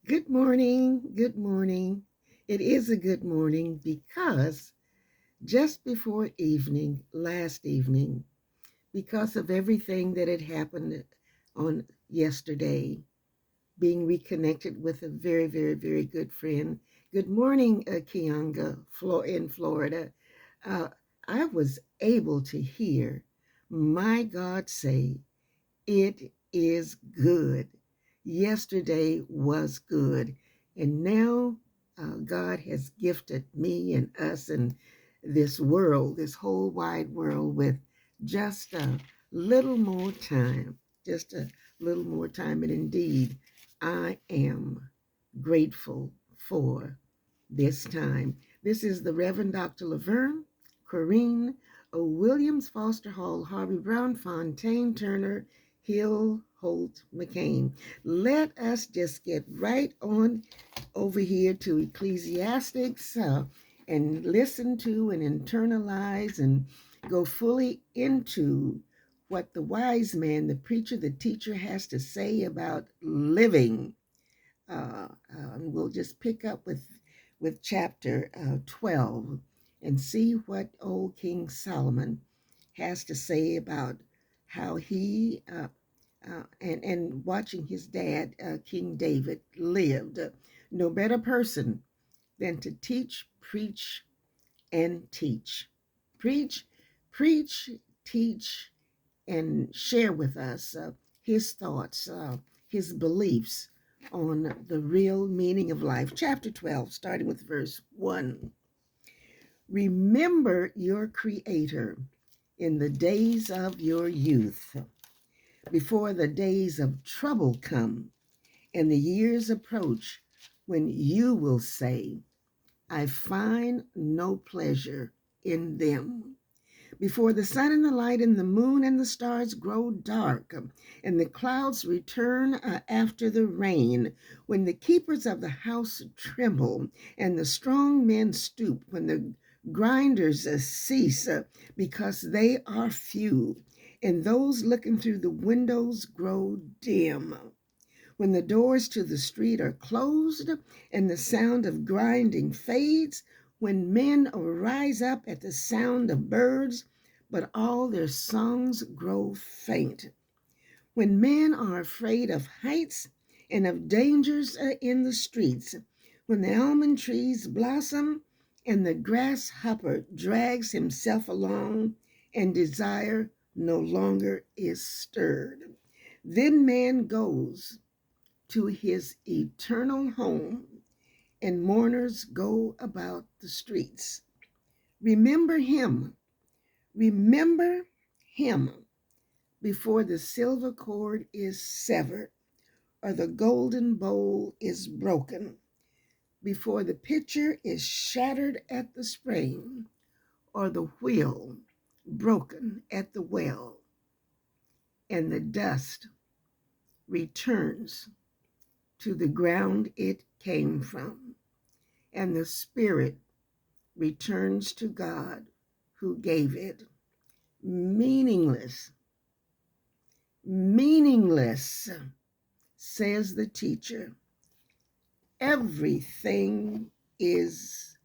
Good morning. Good morning. It is a good morning because just before evening, last evening, because of everything that had happened on yesterday, being reconnected with a very, very, very good friend. Good morning, Kianga, in Florida. Uh, I was able to hear my God say, "It is good." Yesterday was good. And now God has gifted me and us and this world, this whole wide world, with just a little more time. Just a little more time. And indeed, I am grateful for this time. This is the Reverend Dr. Laverne, Corrine, Williams, Foster Hall, Harvey Brown, Fontaine, Turner, Hill, Holt, McCain. Let us just get right on over here to Ecclesiastics and listen to and internalize and go fully into what the wise man, the preacher, the teacher has to say about living. We'll just pick up with chapter 12 and see what old King Solomon has to say about how he and watching his dad, King David, lived. No better person than to teach, preach, and teach. Preach, preach, teach, and share with us his thoughts, his beliefs on the real meaning of life. Chapter 12, starting with verse 1. Remember your Creator in the days of your youth, before the days of trouble come and the years approach when you will say, I find no pleasure in them. Before the sun and the light and the moon and the stars grow dark, and the clouds return after the rain, when the keepers of the house tremble, and the strong men stoop, when the grinders cease, because they are few, and those looking through the windows grow dim. When the doors to the street are closed and the sound of grinding fades, when men rise up at the sound of birds, but all their songs grow faint. When men are afraid of heights and of dangers in the streets, when the almond trees blossom and the grasshopper drags himself along and desire no longer is stirred, then man goes to his eternal home, and mourners go about the streets. Remember him, remember him before the silver cord is severed, or the golden bowl is broken, before the pitcher is shattered at the spring, or the wheel broken at the well, and the dust returns to the ground it came from, and the spirit returns to God who gave it. Meaningless, meaningless, says the teacher. Everything is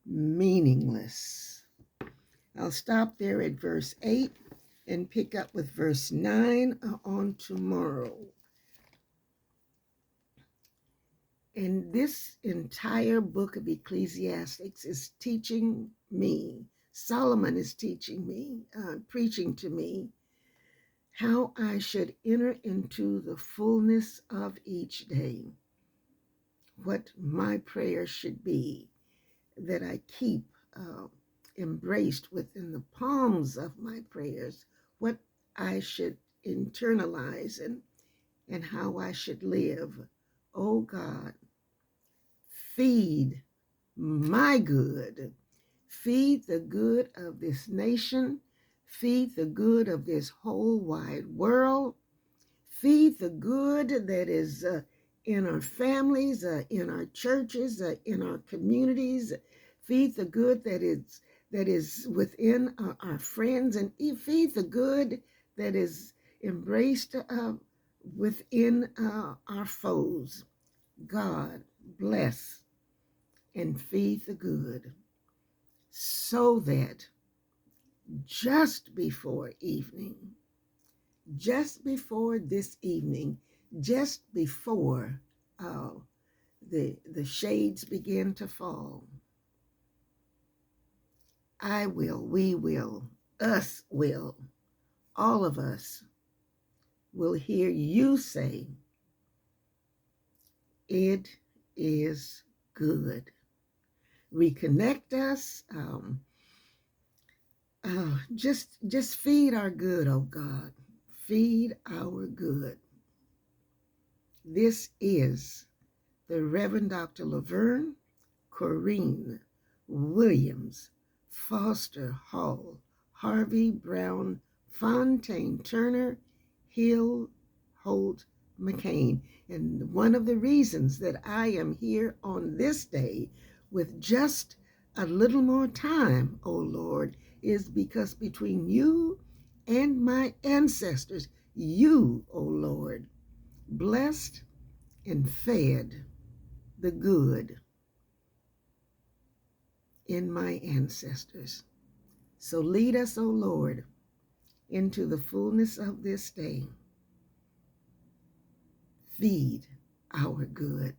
meaningless. I'll stop there at verse 8 and pick up with verse 9 on tomorrow. And this entire book of Ecclesiastics is teaching me, Solomon is teaching me, preaching to me, how I should enter into the fullness of each day, what my prayer should be, that I keep embraced within the palms of my prayers, what I should internalize and how I should live. Oh God, feed my good. Feed the good of this nation. Feed the good of this whole wide world. Feed the good that is in our families, in our churches, in our communities. Feed the good that is within our friends, and feed the good that is embraced within our foes. God, bless and feed the good, so that just before evening, just before this evening, just before uh, the shades begin to fall, I will, we will, us will, all of us will hear you say, it is good. Reconnect us. Just feed our good, oh God. Feed our good. This is the Reverend Dr. Laverne Corrine Williams Foster Hall Harvey Brown Fontaine Turner Hill Holt McCain. And one of the reasons that I am here on this day with just a little more time, oh Lord, is because between you and my ancestors, you, oh Lord, blessed and fed the good in my ancestors. So lead us, O Lord, into the fullness of this day. Feed our good.